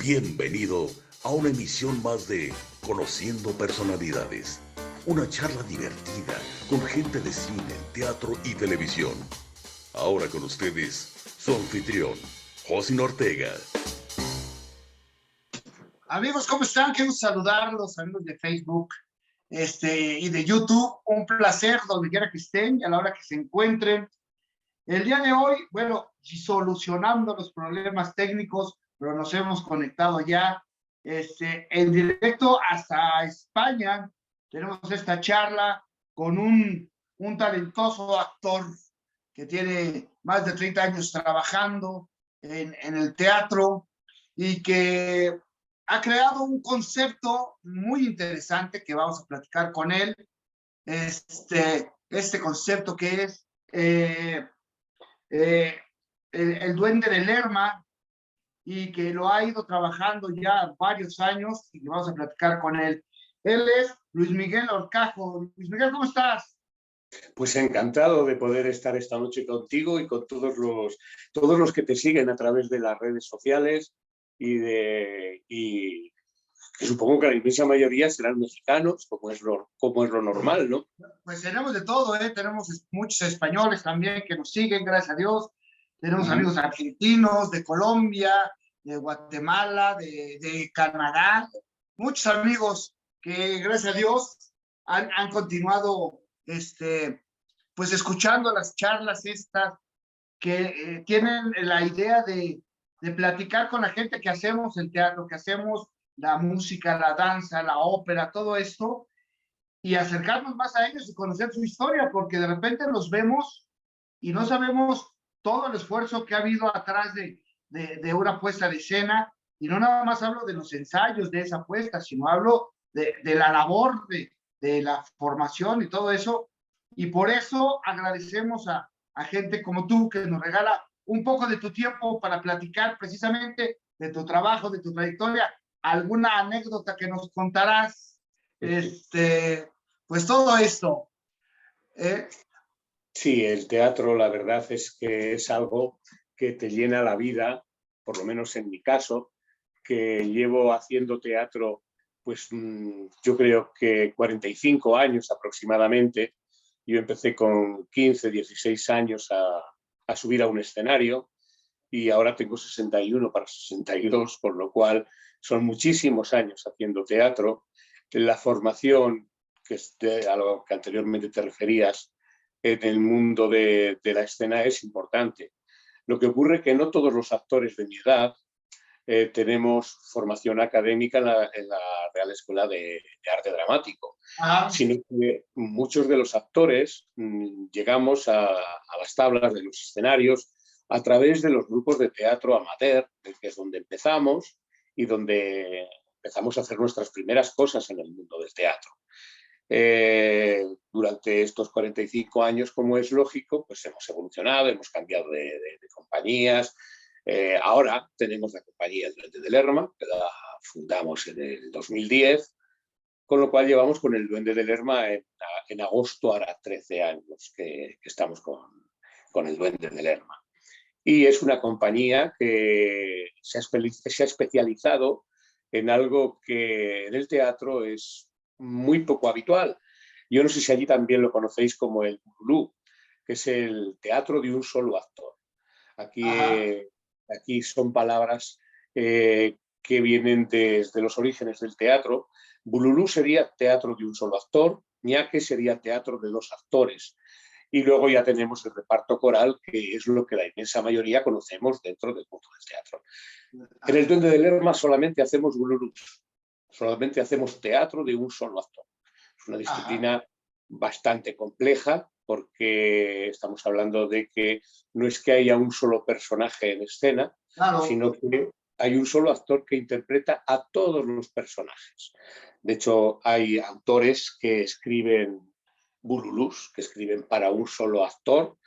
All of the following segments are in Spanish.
Bienvenido a una emisión más de Conociendo Personalidades. Una charla divertida con gente de cine, teatro y televisión. Ahora con ustedes, su anfitrión, José Ortega. Amigos, ¿cómo están? Quiero saludarlos, amigos de Facebook y de YouTube. Un placer donde quiera que estén y a la hora que se encuentren. El día de hoy, bueno, solucionando los problemas técnicos, pero nos hemos conectado ya en directo hasta España. Tenemos esta charla con un talentoso actor que tiene más de 30 años trabajando en el teatro y que ha creado un concepto muy interesante que vamos a platicar con él. Este concepto que es el Duende de Lerma, y que lo ha ido trabajando ya varios años y que vamos a platicar con él. Él es Luis Miguel Horcajo. Luis Miguel, ¿cómo estás? Pues encantado de poder estar esta noche contigo y con todos los que te siguen a través de las redes sociales y que supongo que la inmensa mayoría serán mexicanos, como es lo normal, ¿no? Pues tenemos de todo, ¿eh? Tenemos muchos españoles también que nos siguen, gracias a Dios. Tenemos amigos argentinos, de Colombia, de Guatemala, de Canadá. Muchos amigos que, gracias a Dios, han continuado pues escuchando las charlas estas que tienen la idea de platicar con la gente que hacemos el teatro, que hacemos la música, la danza, la ópera, todo esto, y acercarnos más a ellos y conocer su historia, porque de repente los vemos y no sabemos todo el esfuerzo que ha habido atrás de una puesta de escena, y no nada más hablo de los ensayos de esa puesta, sino hablo de la labor, de la formación y todo eso, y por eso agradecemos a gente como tú que nos regala un poco de tu tiempo para platicar precisamente de tu trabajo, de tu trayectoria, alguna anécdota que nos contarás, pues todo esto. Sí, el teatro, la verdad es que es algo que te llena la vida, por lo menos en mi caso, que llevo haciendo teatro, pues yo creo que 45 años aproximadamente. Yo empecé con 15, 16 años a subir a un escenario y ahora tengo 61 para 62, por lo cual son muchísimos años haciendo teatro. La formación, que es a lo que anteriormente te referías, en el mundo de la escena es importante. Lo que ocurre es que no todos los actores de mi edad tenemos formación académica en la Real Escuela de Arte Dramático, sino que muchos de los actores llegamos a las tablas de los escenarios a través de los grupos de teatro amateur, que es donde empezamos y donde empezamos a hacer nuestras primeras cosas en el mundo del teatro. Durante estos 45 años, como es lógico, pues hemos evolucionado, hemos cambiado de compañías. Ahora tenemos la compañía El Duende de Lerma, que la fundamos en el 2010, con lo cual llevamos con El Duende de Lerma en agosto, hará 13 años que estamos con El Duende de Lerma. Y es una compañía que se ha especializado en algo que en el teatro es muy poco habitual. Yo no sé si allí también lo conocéis como el Bululú, que es el teatro de un solo actor. Aquí son palabras que vienen desde los orígenes del teatro. Bululú sería teatro de un solo actor, ñaque sería teatro de dos actores. Y luego ya tenemos el reparto coral, que es lo que la inmensa mayoría conocemos dentro del mundo del teatro. En El Duende de Lerma solamente hacemos bululús, solamente hacemos teatro de un solo actor. Es una disciplina bastante compleja, porque estamos hablando de que no es que haya un solo personaje en escena, sino que hay un solo actor que interpreta a todos los personajes. De hecho, hay autores que escriben bululús, que escriben para un solo actor,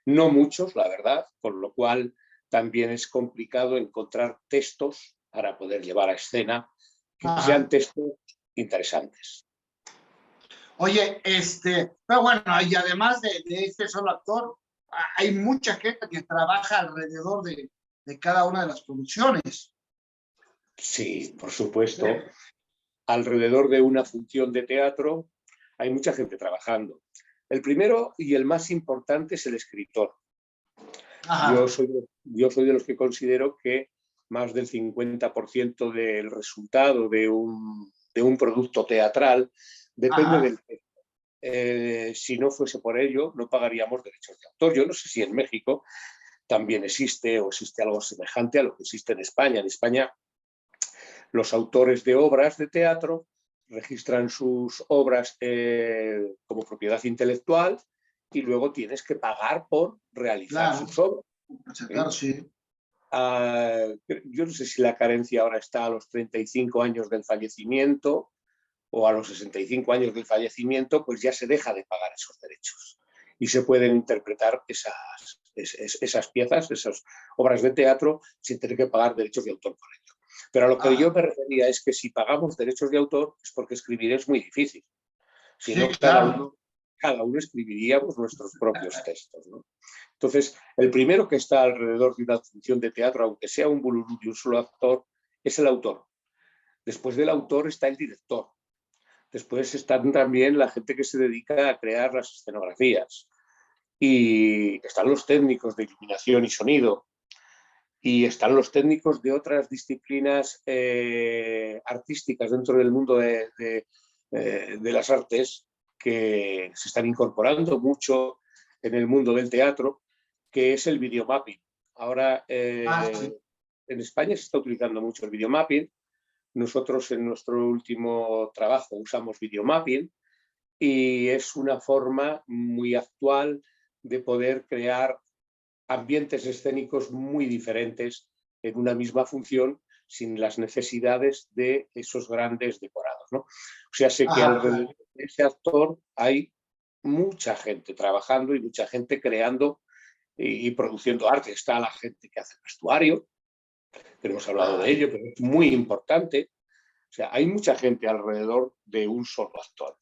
no muchos, la verdad, con lo cual también es complicado encontrar textos para poder llevar a escena que sean textos interesantes. Oye, pero bueno, y además de este solo actor, hay mucha gente que trabaja alrededor de cada una de las producciones. Sí, por supuesto. Alrededor de una función de teatro hay mucha gente trabajando. El primero y el más importante es el escritor. Ajá, Yo soy de los que considero que más del 50% del resultado de un producto teatral depende ajá. del texto. Si no fuese por ello, no pagaríamos derechos de autor. Yo no sé si en México también existe o existe algo semejante a lo que existe en España. En España, los autores de obras de teatro registran sus obras como propiedad intelectual y luego tienes que pagar por realizar Claro, sus obras. pues, claro, ¿Eh? sí. Yo no sé si la carencia ahora está a los 35 años del fallecimiento o a los 65 años del fallecimiento, pues ya se deja de pagar esos derechos y se pueden interpretar esas piezas, esas obras de teatro, sin tener que pagar derechos de autor por ello. Pero a lo que yo Ajá. me refería es que si pagamos derechos de autor es porque escribir es muy difícil. Si Sí, no, claro. cada uno escribiríamos nuestros propios textos, ¿no? Entonces, el primero que está alrededor de una función de teatro, aunque sea un bululú de un solo actor, es el autor. Después del autor está el director. Después están también la gente que se dedica a crear las escenografías. Y están los técnicos de iluminación y sonido. Y están los técnicos de otras disciplinas artísticas dentro del mundo de las artes que se están incorporando mucho en el mundo del teatro, que es el videomapping. Ahora Ah, sí. en España se está utilizando mucho el videomapping. Nosotros en nuestro último trabajo usamos videomapping y es una forma muy actual de poder crear ambientes escénicos muy diferentes en una misma función sin las necesidades de esos grandes decorados, ¿no? O sea, sé que Ajá. alrededor de ese actor hay mucha gente trabajando y mucha gente creando y produciendo arte. Está la gente que hace vestuario, que hemos hablado de Ajá. ello, pero es muy importante. O sea, hay mucha gente alrededor de un solo actor.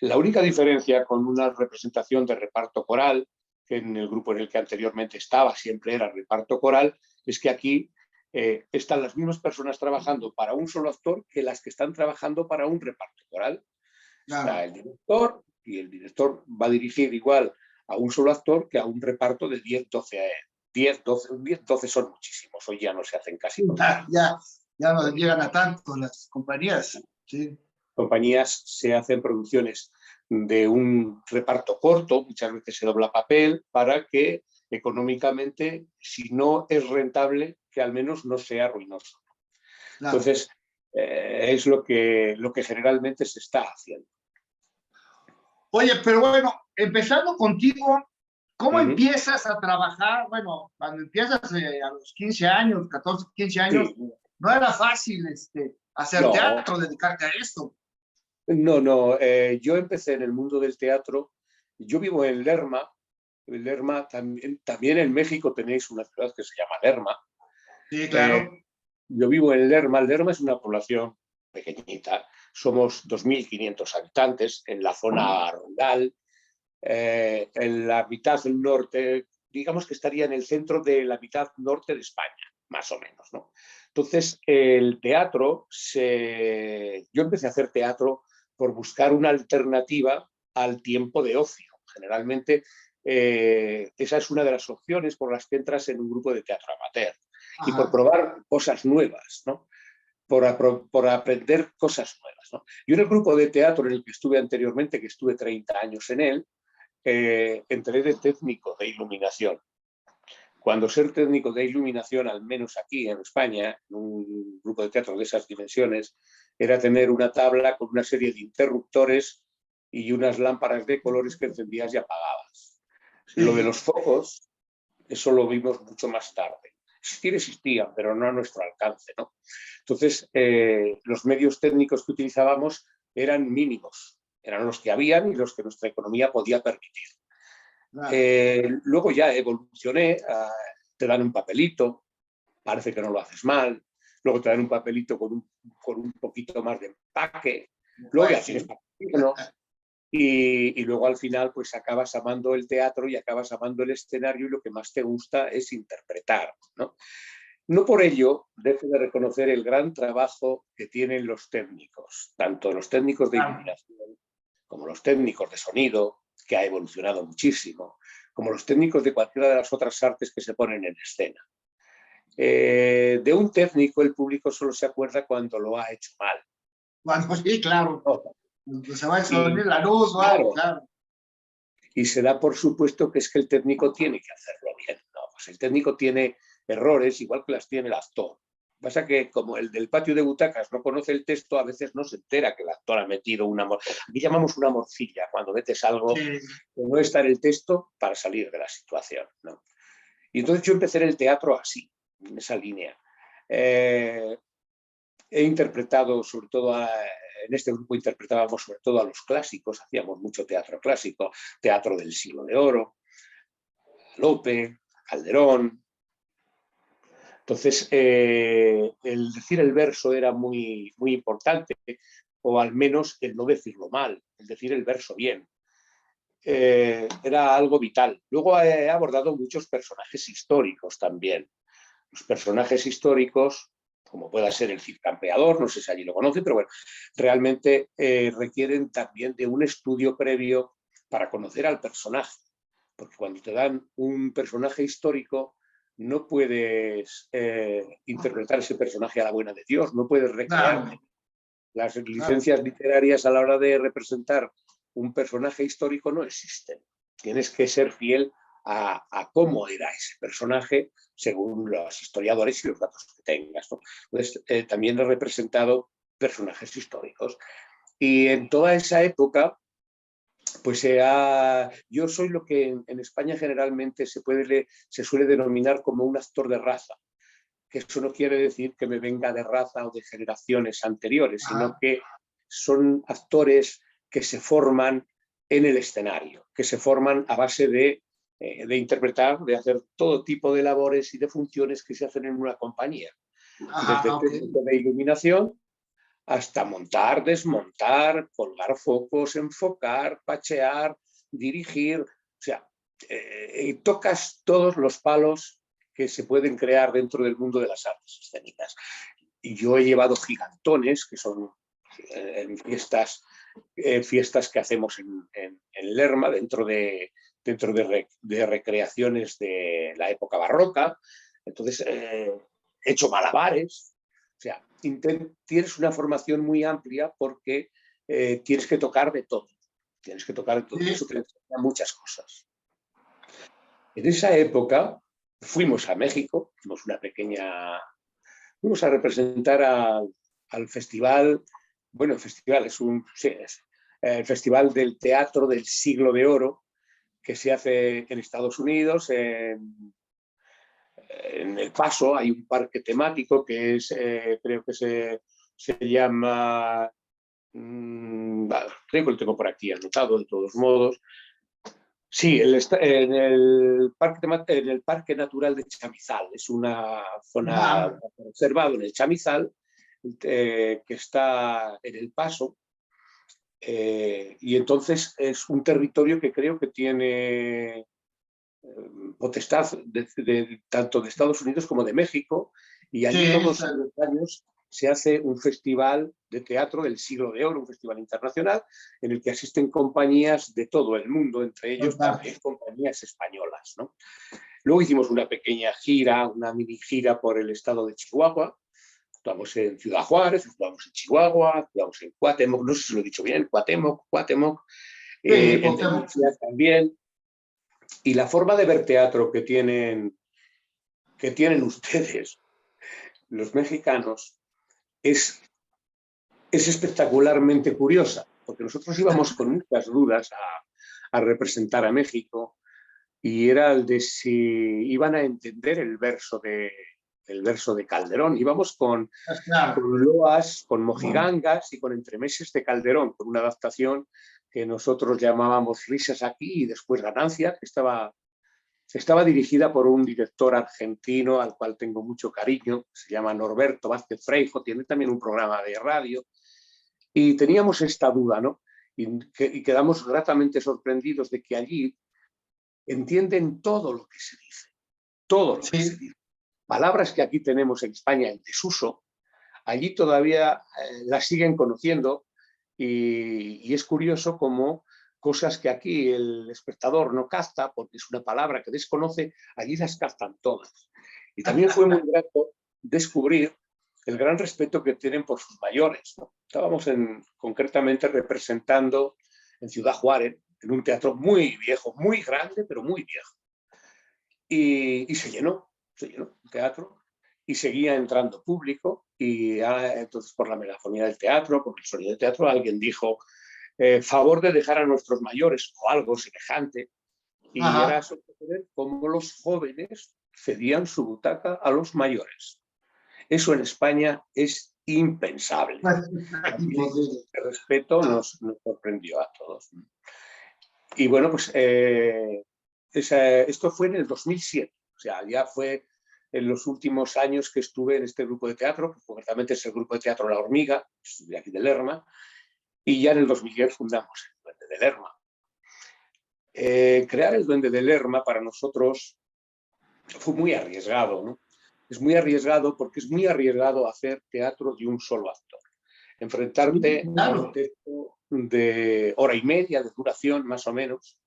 La única diferencia con una representación de reparto coral, que en el grupo en el que anteriormente estaba siempre era reparto coral, es que aquí están las mismas personas trabajando para un solo actor que las que están trabajando para un reparto coral. Está Claro. el director y el director va a dirigir igual a un solo actor que a un reparto de 10, 12 son muchísimos, hoy ya no se hacen casi con Ya, tanto. ya no llegan a tanto las compañías. Sí. Compañías se hacen producciones de un reparto corto, muchas veces se dobla papel, para que económicamente, si no es rentable, que al menos no sea ruinoso. Claro. Entonces, es lo que generalmente se está haciendo. Oye, pero bueno, empezando contigo, Uh ¿cómo -huh. empiezas a trabajar? Bueno, cuando empiezas a los 15 años, 14, 15 años, Sí, no era fácil hacer no, teatro, dedicarte a esto. no. Yo empecé en el mundo del teatro. Yo vivo en Lerma. Lerma también en México tenéis una ciudad que se llama Lerma. Sí, Eh, claro. Yo vivo en Lerma. Lerma es una población pequeñita. Somos 2.500 habitantes en la zona rural. En la mitad norte, digamos que estaría en el centro de la mitad norte de España, más o menos, ¿no? Entonces, el teatro, yo empecé a hacer teatro por buscar una alternativa al tiempo de ocio. Generalmente, esa es una de las opciones por las que entras en un grupo de teatro amateur y por Ajá. probar cosas nuevas, ¿no? Por aprender cosas nuevas, ¿no? Yo en el grupo de teatro en el que estuve anteriormente, que estuve 30 años en él, entré de técnico de iluminación. Cuando ser técnico de iluminación, al menos aquí en España, en un grupo de teatro de esas dimensiones, era tener una tabla con una serie de interruptores y unas lámparas de colores que encendías y apagabas. Lo de Sí. los focos, eso lo vimos mucho más tarde. Sí existían, pero no a nuestro alcance, ¿no? Entonces, los medios técnicos que utilizábamos eran mínimos, eran los que habían y los que nuestra economía podía permitir. Claro. Luego ya evolucioné, te dan un papelito, parece que no lo haces mal, luego te dan un papelito con un poquito más de empaque, luego ya Pues, tienes papelito, y luego al final pues acabas amando el teatro y acabas amando el escenario y lo que más te gusta es interpretar, ¿no? No por ello dejo de reconocer el gran trabajo que tienen los técnicos, tanto los técnicos de iluminación como los técnicos de sonido, que ha evolucionado muchísimo, como los técnicos de cualquiera de las otras artes que se ponen en escena. De un técnico el público solo se acuerda cuando lo ha hecho mal. Cuando sí, claro. Cuando se va a extinguir la luz, claro, claro. Y se da por supuesto que es que el técnico tiene que hacerlo bien. No, pues el técnico tiene errores igual que las tiene el actor. Pasa que como el del patio de butacas no conoce el texto, a veces no se entera que el actor ha metido una morcilla. Aquí llamamos una morcilla cuando metes algo que no está en el texto para salir de la situación, ¿no? Y entonces yo empecé en el teatro así, en esa línea. He interpretado sobre todo, en este grupo interpretábamos sobre todo a los clásicos, hacíamos mucho teatro clásico, teatro del Siglo de Oro, Lope, Calderón. Entonces, el decir el verso era muy, muy importante, o al menos el no decirlo mal, el decir el verso bien. Era algo vital. Luego he abordado muchos personajes históricos también. Los personajes históricos, como pueda ser el Cid Campeador, no sé si allí lo conocen, pero bueno, realmente requieren también de un estudio previo para conocer al personaje. Porque cuando te dan un personaje histórico, no puedes interpretar ese personaje a la buena de Dios, no puedes recrearte. Las licencias literarias a la hora de representar un personaje histórico no existen. Tienes que ser fiel a cómo era ese personaje según los historiadores y los datos que tengas, ¿no? Entonces, también he representado personajes históricos. Y en toda esa época, pues yo soy lo que en España generalmente se suele denominar como un actor de raza, que eso no quiere decir que me venga de raza o de generaciones anteriores, sino que son actores que se forman en el escenario, que se forman a base de interpretar, de hacer todo tipo de labores y de funciones que se hacen en una compañía. Desde técnico de iluminación hasta montar, desmontar, colgar focos, enfocar, pachear, dirigir. O sea, tocas todos los palos que se pueden crear dentro del mundo de las artes escénicas. Y yo he llevado gigantones, que son fiestas que hacemos en Lerma, dentro de recreaciones de la época barroca. Entonces, he hecho malabares. O sea, tienes una formación muy amplia porque tienes que tocar de todo. Tienes que tocar de todo. Eso te enseña muchas cosas. En esa época fuimos a México, fuimos a representar al festival, bueno, el festival es el Festival del Teatro del Siglo de Oro, que se hace en Estados Unidos, en El Paso. Hay un parque temático que es, creo que se llama, creo que lo tengo por aquí anotado de todos modos. Sí, en el Parque Natural de Chamizal, es una zona reservada en el Chamizal, que está en El Paso, y entonces es un territorio que creo que tiene potestad tanto de Estados Unidos como de México, y allí todos los años se hace un festival de teatro del Siglo de Oro, un festival internacional en el que asisten compañías de todo el mundo, entre ellos también compañías españolas, ¿no? Luego hicimos una pequeña gira, una mini gira por el estado de Chihuahua. Actuamos en Ciudad Juárez, actuamos en Chihuahua, actuamos en Cuauhtémoc, no sé si lo he dicho bien, Cuauhtémoc, en Valencia también. Y la forma de ver teatro que tienen ustedes, los mexicanos, es espectacularmente curiosa, porque nosotros íbamos con muchas dudas a representar a México, y era el de si iban a entender el verso de Calderón. Íbamos con loas, con mojigangas y con entremeses de Calderón, con una adaptación que nosotros llamábamos Risas aquí y después Ganancia, que estaba dirigida por un director argentino al cual tengo mucho cariño, se llama Norberto Vázquez Freijo, tiene también un programa de radio, y teníamos esta duda, ¿no? Y quedamos gratamente sorprendidos de que allí entienden todo lo que se dice, todo lo que se dice. palabras que aquí tenemos en España en desuso, allí todavía las siguen conociendo y es curioso cómo cosas que aquí el espectador no capta porque es una palabra que desconoce, allí las captan todas. Y también fue muy grato descubrir el gran respeto que tienen por sus mayores, ¿no? Estábamos concretamente representando en Ciudad Juárez, en un teatro muy viejo, muy grande, pero muy viejo. Y se llenó el teatro y seguía entrando público y entonces por la megafonía del teatro, por el sonido del teatro, alguien dijo favor de dejar a nuestros mayores o algo semejante y era sorprendente cómo los jóvenes cedían su butaca a los mayores. Eso en España es impensable. El respeto nos sorprendió a todos. Y bueno, pues esto fue en el 2007, o sea, ya fue en los últimos años que estuve en este grupo de teatro, que concretamente es el grupo de teatro La Hormiga, de aquí de Lerma, y ya en el 2010 fundamos el Duende de Lerma. Crear el Duende de Lerma para nosotros fue muy arriesgado, ¿no? Es muy arriesgado porque es muy arriesgado hacer teatro de un solo actor. Enfrentarte a un texto de hora y media de duración, más o menos,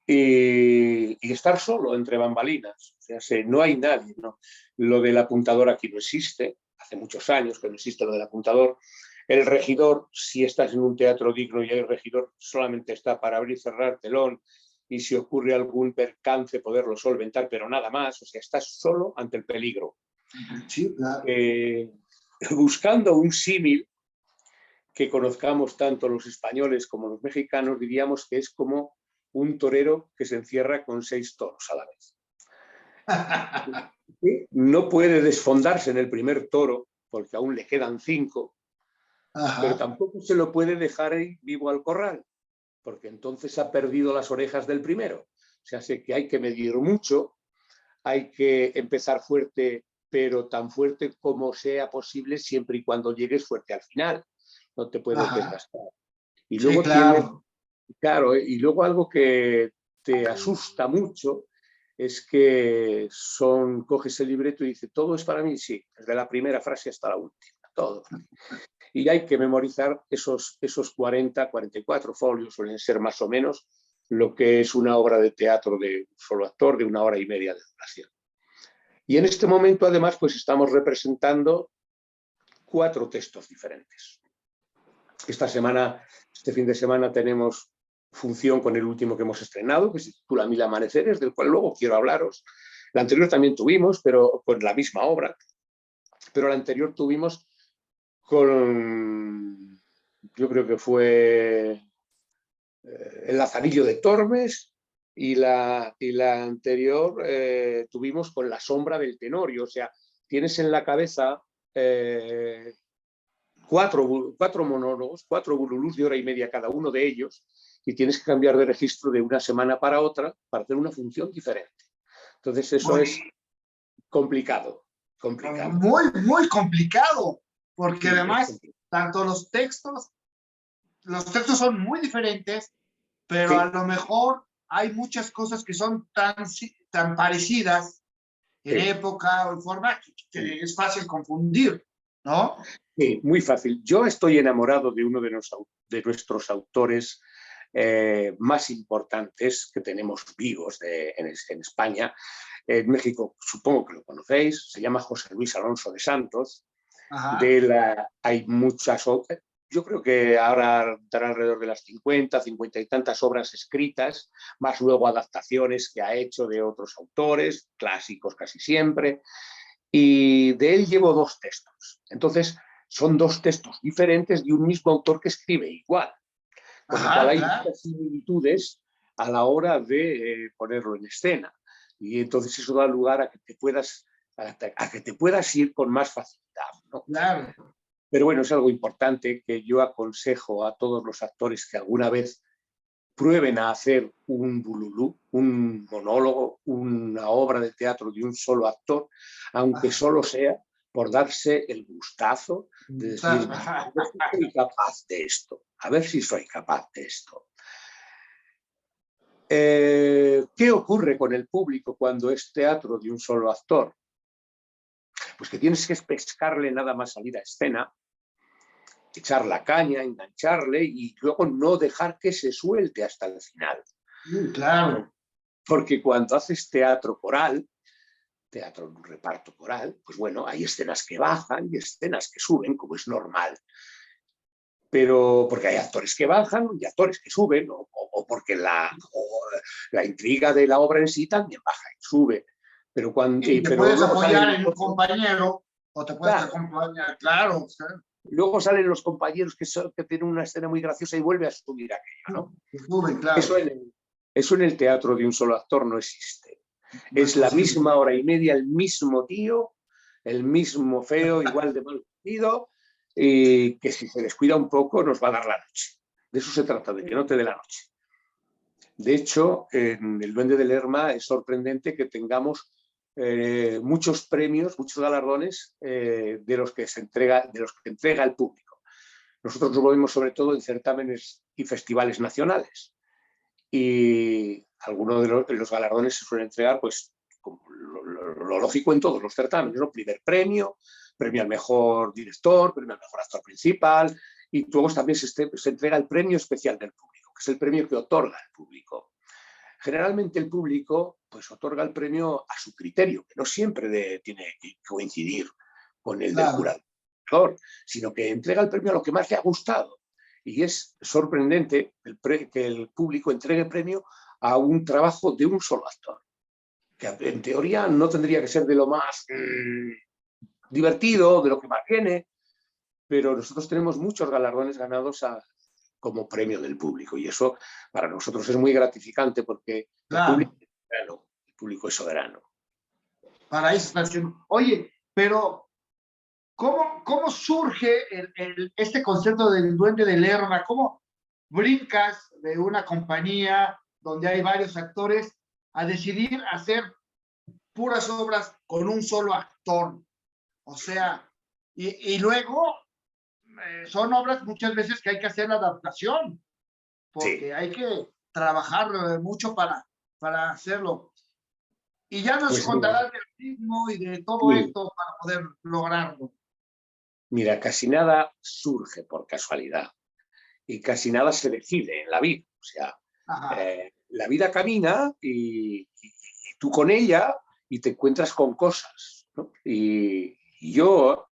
y estar solo entre bambalinas. O sea, no hay nadie, ¿no? Lo del apuntador aquí no existe, hace muchos años que no existe lo del apuntador. El regidor, si estás en un teatro digno y el regidor solamente está para abrir y cerrar telón y si ocurre algún percance poderlo solventar, pero nada más, o sea, estás solo ante el peligro. Sí, claro. Buscando un símil que conozcamos tanto los españoles como los mexicanos, diríamos que es como un torero que se encierra con 6 toros a la vez. No puede desfondarse en el primer toro porque aún le quedan 5, pero tampoco se lo puede dejar ahí vivo al corral, porque entonces ha perdido las orejas del primero. O sea, sé que hay que medir mucho, hay que empezar fuerte, pero tan fuerte como sea posible, siempre y cuando llegues fuerte al final. No te puedes desgastar. Y luego sí, claro. claro, y luego algo que te asusta mucho es que coges el libreto y dices, todo es para mí, sí, desde la primera frase hasta la última, todo. Y hay que memorizar esos 40, 44 folios, suelen ser más o menos lo que es una obra de teatro de un solo actor de 1 hora y media de duración. Y en este momento, además, pues estamos representando 4 textos diferentes. Este fin de semana tenemos función con el último que hemos estrenado, que se titula 1000 amaneceres, del cual luego quiero hablaros. La anterior también tuvimos, pero con la misma obra. Pero la anterior tuvimos con, yo creo que fue El Lazarillo de Tormes, y la anterior tuvimos con La sombra del Tenorio. O sea, tienes en la cabeza 4 monólogos, 4 bululús de hora y media cada uno de ellos, y tienes que cambiar de registro de una semana para otra para hacer una función diferente. Entonces eso es complicado. Muy, muy complicado, porque además tanto los textos son muy diferentes, pero a lo mejor hay muchas cosas que son tan parecidas en época o en forma que es fácil confundir, ¿no? Sí, muy fácil. Yo estoy enamorado de uno de nuestros autores más importantes que tenemos vivos en España. En México, supongo que lo conocéis, se llama José Luis Alonso de Santos. Hay muchas obras, yo creo que ahora estará alrededor de las 50 y tantas obras escritas, más luego adaptaciones que ha hecho de otros autores, clásicos casi siempre, y de él llevo 2 textos. Entonces, son 2 textos diferentes de un mismo autor que escribe igual, con lo cual hay muchas similitudes a la hora de ponerlo en escena. Y entonces eso da lugar a que te puedas ir con más facilidad, ¿no? Claro. Pero bueno, es algo importante que yo aconsejo a todos los actores que alguna vez prueben a hacer un bululú, un monólogo, una obra de teatro de un solo actor, aunque solo sea por darse el gustazo de decir, a ver si soy capaz de esto, a ver si soy capaz de esto. ¿Qué ocurre con el público cuando es teatro de un solo actor? pues que tienes que pescarle nada más salir a escena, echar la caña, engancharle y luego no dejar que se suelte hasta el final. Claro. Porque cuando haces teatro coral, teatro en un reparto coral, pues bueno, hay escenas que bajan y escenas que suben, como es normal. Pero porque hay actores que bajan y actores que suben, o porque la intriga de la obra en sí también baja y sube. Pero, Y te pero puedes luego apoyar salen, en un compañero o te puedes claro, acompañar, claro. O sea, luego salen los compañeros que tienen una escena muy graciosa y vuelve a subir aquello, ¿no? que suben, claro. Eso en el teatro de un solo actor no existe. No es Es la posible. misma hora y media, el mismo tío, el mismo feo, igual de mal vestido, y que si se descuida un poco nos va a dar la noche. De eso se trata, de que no te dé la noche. De hecho, en El Duende de Lerma es sorprendente que tengamos muchos premios, muchos galardones de los que entrega el público. Nosotros nos movemos sobre todo en certámenes y festivales nacionales. Y algunos de los galardones se suelen entregar, pues, como lo lógico en todos los certámenes, ¿no? Primer premio, premio al mejor director, premio al mejor actor principal, y luego también se entrega el premio especial del público, que es el premio que otorga el público. Generalmente el público pues otorga el premio a su criterio, que no siempre tiene que coincidir con el del Claro. jurado, sino que entrega el premio a lo que más le ha gustado. Y es sorprendente que el público entregue el premio a un trabajo de un solo actor, que en teoría no tendría que ser de lo más divertido, de lo que más viene, pero nosotros tenemos muchos galardones ganados como premio del público y eso para nosotros es muy gratificante porque Claro. el público es soberano. Para eso está haciendo. Oye, pero ¿cómo surge este concepto del Duende de Lerma? ¿Cómo brincas de una compañía donde hay varios actores a decidir hacer puras obras con un solo actor? O sea, y luego son obras muchas veces que hay que hacer la adaptación, Sí, porque hay que trabajar mucho para hacerlo. Y ya nos pues mira, contarás del ritmo y de todo sí, esto para poder lograrlo. mira, casi nada surge por casualidad y casi nada se decide en la vida. O sea, Ajá. la vida camina y tú con ella y te encuentras con cosas, ¿no? Y yo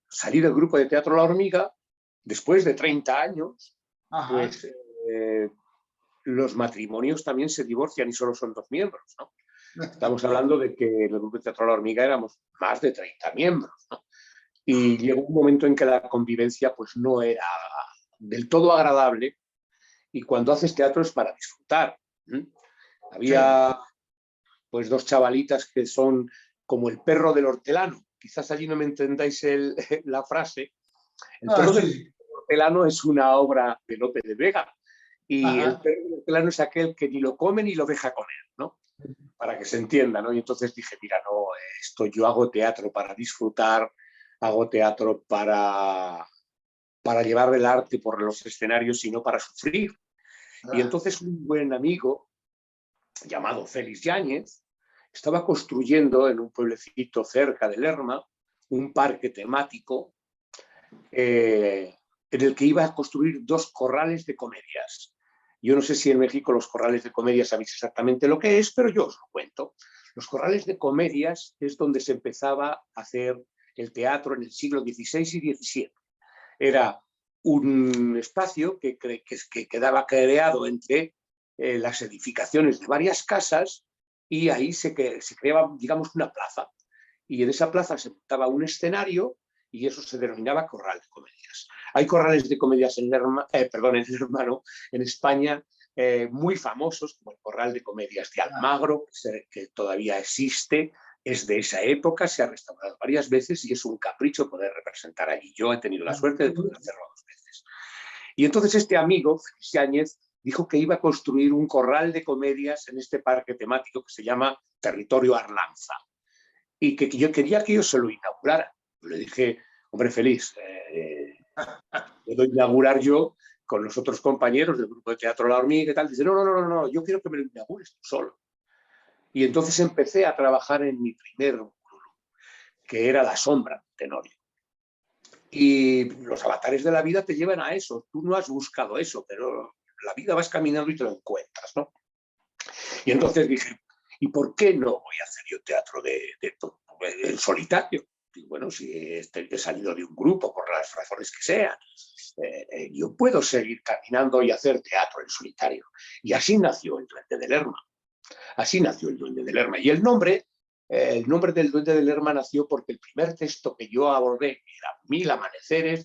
salí del grupo de teatro La Hormiga después de 30 años, Ajá. pues los matrimonios también se divorcian y solo son 2 miembros, ¿no? Estamos hablando de que en el grupo de teatro La Hormiga éramos más de 30 miembros, ¿no? Y llegó un momento en que la convivencia pues no era del todo agradable y cuando haces teatro es para disfrutar. ¿Mm? Sí. Había pues 2 chavalitas que son como el perro del hortelano. Quizás allí no me entendáis la frase. El Ah, perro del sí. hortelano es una obra de Lope de Vega y el Ajá. perro del hortelano es aquel que ni lo come ni lo deja comer, ¿no? Para que se entienda, ¿no? Y entonces dije, mira, no, esto yo hago teatro para disfrutar, hago teatro para llevar el arte por los escenarios y no para sufrir. Y Ah, entonces un buen amigo llamado Félix Yáñez estaba construyendo en un pueblecito cerca de Lerma un parque temático en el que iba a construir 2 corrales de comedias. Yo no sé si en México los corrales de comedias sabéis exactamente lo que es, pero yo os lo cuento. Los corrales de comedias es donde se empezaba a hacer el teatro en el siglo XVI y XVII. Era un espacio que quedaba creado entre las edificaciones de varias casas y ahí se creaba, digamos, una plaza. Y en esa plaza se montaba un escenario y eso se denominaba corral de comedias. Hay corrales de comedias en en España muy famosos, como el Corral de Comedias de Almagro, que todavía existe, es de esa época, se ha restaurado varias veces y es un capricho poder representar allí. Yo he tenido la suerte de poder hacerlo 2 veces. Y entonces este amigo, Félix Yáñez, dijo que iba a construir un corral de comedias en este parque temático que se llama Territorio Arlanza y que yo quería que yo se lo inaugurara. Yo le dije, hombre, Félix, puedo inaugurar yo con los otros compañeros del grupo de teatro La Hormiga y tal. Dice, no, yo quiero que me lo inaugures tú solo. Y entonces empecé a trabajar en mi primer que era la sombra del Tenorio. Y los avatares de la vida te llevan a eso. Tú no has buscado eso, pero la vida vas caminando y te lo encuentras, ¿no? Y entonces dije, ¿y por qué no voy a hacer yo teatro en solitario? Y bueno, si he salido de un grupo, por las razones que sean, yo puedo seguir caminando y hacer teatro en solitario. Y así nació el Duende de Lerma. Así nació el Duende de Lerma. Y el nombre del Duende de Lerma nació porque el primer texto que yo abordé, que era Mil amaneceres,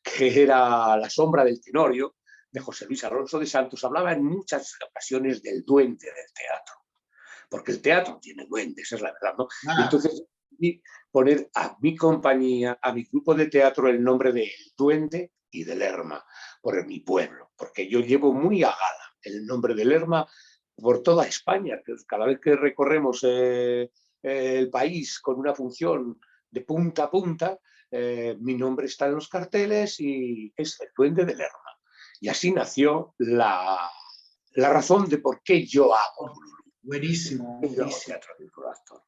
que era La sombra del Tenorio, de José Luis Alonso de Santos, hablaba en muchas ocasiones del duende del teatro. Porque el teatro tiene duendes, es la verdad, ¿no? Y entonces poner a mi compañía, a mi grupo de teatro, el nombre de El Duende y de Lerma, por mi pueblo, porque yo llevo muy a gala el nombre de Lerma por toda España. Cada vez que recorremos el país con una función de punta a punta, mi nombre está en los carteles y es El Duende de Lerma. Y así nació la razón de por qué yo hago Buenísimo, buenísimo. teatro del actor.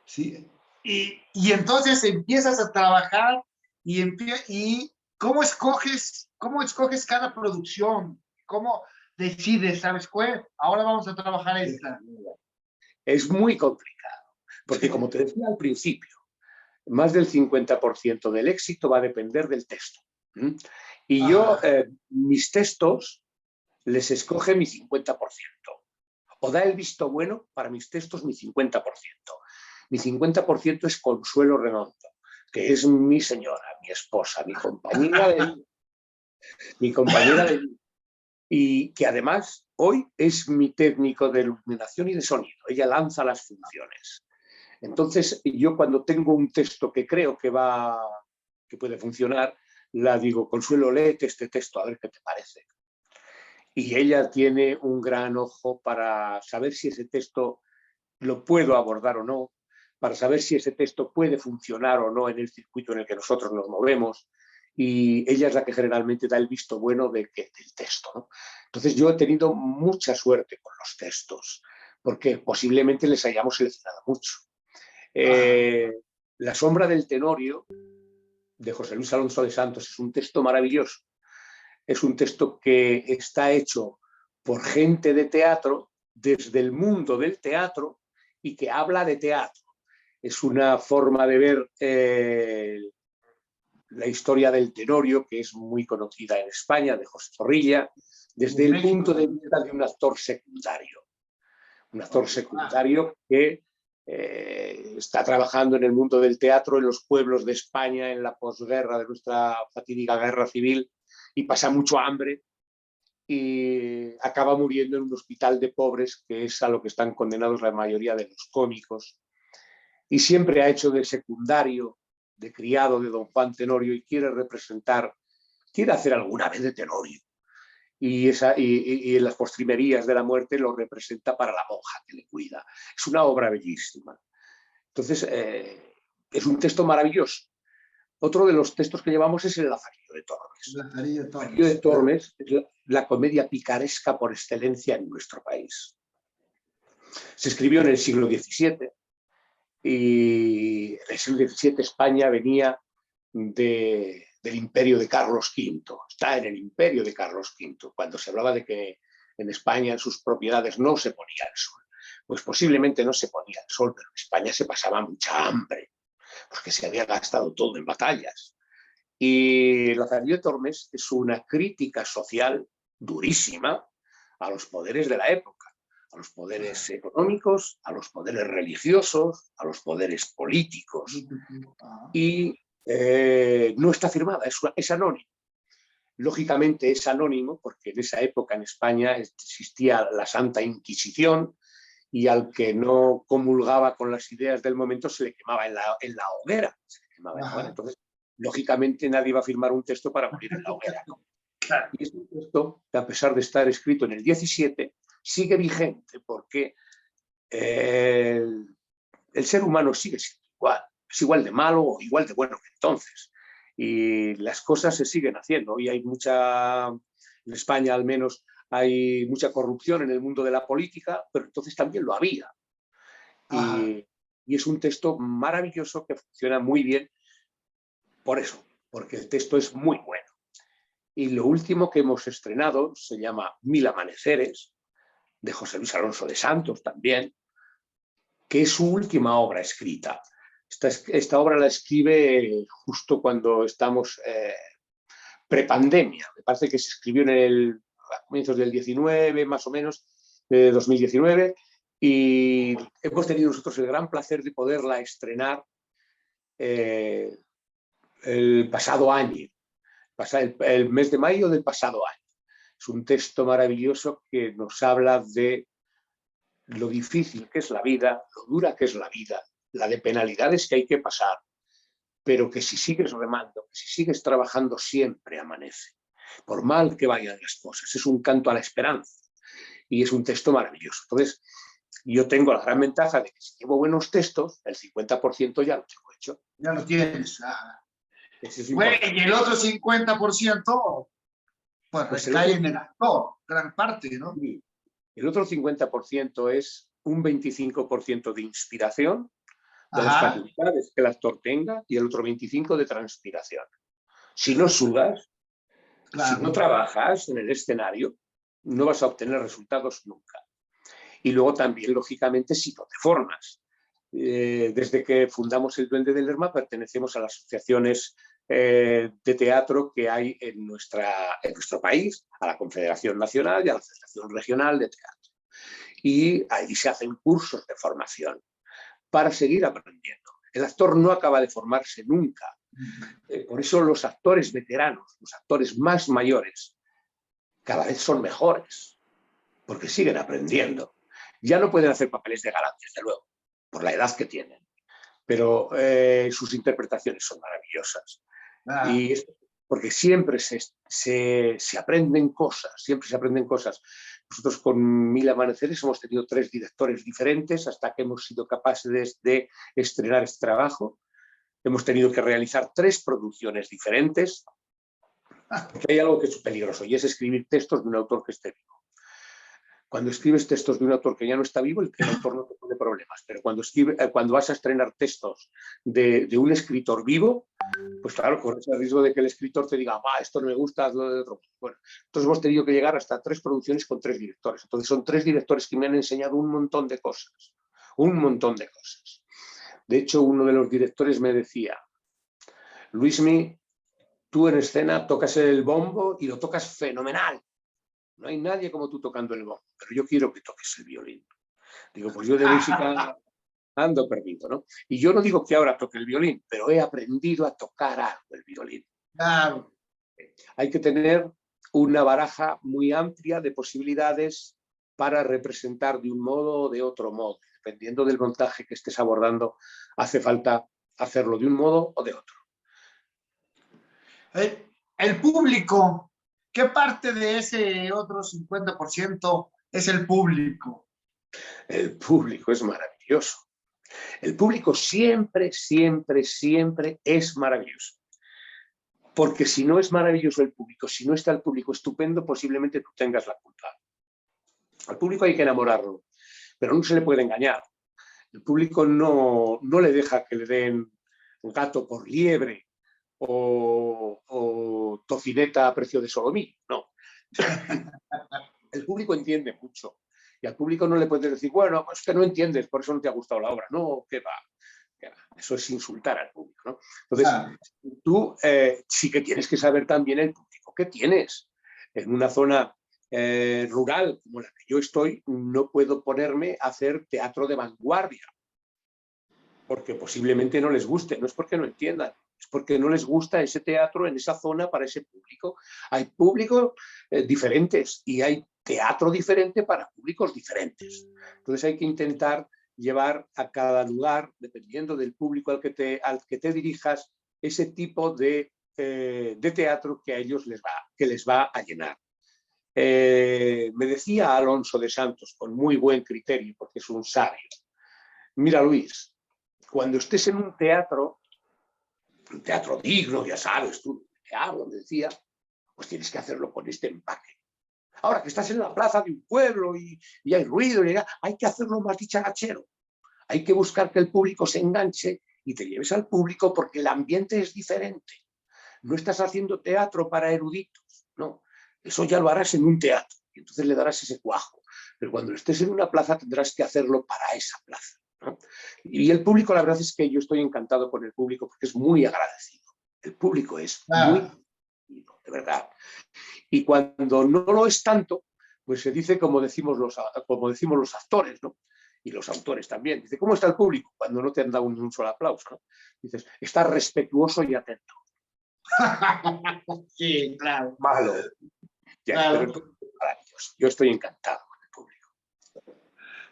Sí. Y entonces empiezas a trabajar y ¿cómo escoges cada producción? ¿Cómo decides, sabes qué? Ahora vamos a trabajar esta. Es muy complicado, porque como te decía al principio, más del 50% del éxito va a depender del texto. Y yo, mis textos, les escoge mi 50%. O da el visto bueno para mis textos mi 50%. Mi 50% es Consuelo Redondo, que es mi señora, mi esposa, mi compañera de vida, y que además hoy es mi técnico de iluminación y de sonido. Ella lanza las funciones. Entonces, yo cuando tengo un texto que creo que puede funcionar, la digo, Consuelo, léete este texto, a ver qué te parece. Y ella tiene un gran ojo para saber si ese texto lo puedo abordar o no, para saber si ese texto puede funcionar o no en el circuito en el que nosotros nos movemos. Y ella es la que generalmente da el visto bueno del texto, ¿no? Entonces yo he tenido mucha suerte con los textos, porque posiblemente les hayamos seleccionado mucho. La sombra del Tenorio, de José Luis Alonso de Santos, es un texto maravilloso. Es un texto que está hecho por gente de teatro, desde el mundo del teatro, y que habla de teatro. Es una forma de ver la historia del Tenorio, que es muy conocida en España, de José Zorrilla, desde el punto de vista de un actor secundario. Un actor secundario que está trabajando en el mundo del teatro, en los pueblos de España, en la posguerra de nuestra fatídica guerra civil, y pasa mucho hambre y acaba muriendo en un hospital de pobres, que es a lo que están condenados la mayoría de los cómicos. Y siempre ha hecho de secundario, de criado de don Juan Tenorio, y quiere hacer alguna vez de Tenorio. Y en las postrimerías de la muerte lo representa para la monja que le cuida. Es una obra bellísima. Entonces, es un texto maravilloso. Otro de los textos que llevamos es el Lazarillo de Tormes. Lazarillo de Tormes es la comedia picaresca por excelencia en nuestro país. Se escribió en el siglo XVII y en el siglo XVII España venía del imperio de Carlos V. Está en el imperio de Carlos V, cuando se hablaba de que en España en sus propiedades no se ponía el sol. Pues posiblemente no se ponía el sol, pero en España se pasaba mucha hambre, porque se había gastado todo en batallas. Y Lazarillo de Tormes es una crítica social durísima a los poderes de la época, a los poderes económicos, a los poderes religiosos, a los poderes políticos. Y no está firmada, es anónimo. Lógicamente es anónimo porque en esa época en España existía la Santa Inquisición y al que no comulgaba con las ideas del momento se le quemaba en la hoguera. Entonces, lógicamente nadie va a firmar un texto para morir en la hoguera, ¿no? Y este texto, a pesar de estar escrito en el 17, sigue vigente porque el ser humano sigue siendo igual. Es igual de malo o igual de bueno que entonces. Y las cosas se siguen haciendo. Y hay en España al menos, hay mucha corrupción en el mundo de la política, pero entonces también lo había. Y es un texto maravilloso que funciona muy bien por eso, porque el texto es muy bueno. Y lo último que hemos estrenado se llama 1000 amaneceres, de José Luis Alonso de Santos también, que es su última obra escrita. Esta obra la escribe justo cuando estamos prepandemia. Me parece que se escribió a comienzos del 19, más o menos, de 2019, y hemos tenido nosotros el gran placer de poderla estrenar el pasado año, el mes de mayo del pasado año. Es un texto maravilloso que nos habla de lo difícil que es la vida, lo dura que es la vida, la de penalidades que hay que pasar, pero que si sigues remando, que si sigues trabajando, siempre amanece, por mal que vayan las cosas. Es un canto a la esperanza y es un texto maravilloso. Entonces, yo tengo la gran ventaja de que si llevo buenos textos, el 50% ya lo tengo hecho. Ya lo tienes. Bueno, y el otro 50%, pues recae en el actor, gran parte, ¿no? El otro 50% es un 25% de inspiración, de las facultades que el actor tenga, y el otro 25% de transpiración. Si no sudas, claro, si no trabajas en el escenario, no vas a obtener resultados nunca. Y luego también, lógicamente, si no te formas. Desde que fundamos el Duende de Lerma pertenecemos a las asociaciones de teatro que hay en nuestro país, a la Confederación Nacional y a la Federación Regional de Teatro. Y ahí se hacen cursos de formación para seguir aprendiendo. El actor no acaba de formarse nunca. Por eso los actores veteranos, los actores más mayores, cada vez son mejores, porque siguen aprendiendo. Ya no pueden hacer papeles de galán, desde luego, por la edad que tienen, pero sus interpretaciones son maravillosas. Y es porque siempre se aprenden cosas, siempre se aprenden cosas. Nosotros con 1000 amaneceres hemos tenido 3 directores diferentes hasta que hemos sido capaces de estrenar este trabajo. Hemos tenido que realizar 3 producciones diferentes, porque hay algo que es peligroso y es escribir textos de un autor que esté vivo. Cuando escribes textos de un autor que ya no está vivo, el autor no te pone problemas, pero cuando vas a estrenar textos de un escritor vivo, pues claro, corres el riesgo de que el escritor te diga, esto no me gusta, hazlo de otro. Bueno, entonces hemos tenido que llegar hasta 3 producciones con 3 directores. Entonces son 3 directores que me han enseñado un montón de cosas, un montón de cosas. De hecho, uno de los directores me decía, Luismi, tú en escena tocas el bombo y lo tocas fenomenal. No hay nadie como tú tocando el bombo, pero yo quiero que toques el violín. Digo, pues yo de música ando perdido, ¿no? Y yo no digo que ahora toque el violín, pero he aprendido a tocar algo el violín. Claro. Hay que tener una baraja muy amplia de posibilidades para representar de un modo o de otro modo. Dependiendo del montaje que estés abordando, hace falta hacerlo de un modo o de otro. El público, ¿qué parte de ese otro 50% es el público? El público es maravilloso. El público siempre, siempre, siempre es maravilloso. Porque si no es maravilloso el público, si no está el público estupendo, posiblemente tú tengas la culpa. Al público hay que enamorarlo, pero no se le puede engañar. El público no le deja que le den gato por liebre o tocineta a precio de solomillo, no. El público entiende mucho y al público no le puedes decir, bueno, pues que no entiendes, por eso no te ha gustado la obra. No, ¿qué va? Eso es insultar al público, ¿no? Entonces, tú sí que tienes que saber también el público que tienes. En una zona rural como la que yo estoy, no puedo ponerme a hacer teatro de vanguardia, porque posiblemente no les guste, no es porque no entiendan, es porque no les gusta ese teatro en esa zona para ese público. Hay públicos diferentes y hay teatro diferente para públicos diferentes. Entonces hay que intentar llevar a cada lugar, dependiendo del público al que te dirijas, ese tipo de teatro que a ellos les va a llenar. Me decía Alonso de Santos, con muy buen criterio, porque es un sabio, mira Luis, cuando estés en un teatro digno, ya sabes tú, te hablo, me decía, pues tienes que hacerlo con este empaque. Ahora que estás en la plaza de un pueblo y hay ruido, hay que hacerlo más dicharachero. Hay que buscar que el público se enganche y te lleves al público porque el ambiente es diferente. No estás haciendo teatro para eruditos, no. Eso ya lo harás en un teatro y entonces le darás ese cuajo. Pero cuando estés en una plaza tendrás que hacerlo para esa plaza, ¿no? Y el público, la verdad es que yo estoy encantado con el público porque es muy agradecido. El público es muy agradecido, de verdad. Y cuando no lo es tanto, pues se dice como decimos los actores, ¿no? Y los autores también. Dice, ¿cómo está el público? Cuando no te han dado un solo aplauso, ¿no? Dices, está respetuoso y atento. Sí, claro. Malo. Ya, Claro. pero el público es maravilloso. Yo estoy encantado con el público.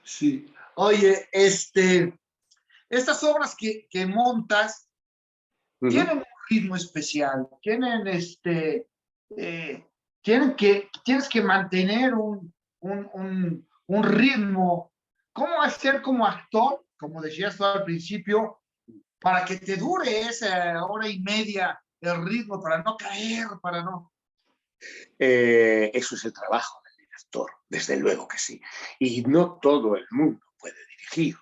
Sí. Oye, estas obras que montas tienen un ritmo especial, eh, tienes que mantener un ritmo. ¿Cómo hacer como actor, como decías tú al principio, para que te dure esa hora y media el ritmo, para no caer, para no... Eso es el trabajo del director, desde luego que sí. Y no todo el mundo puede dirigir.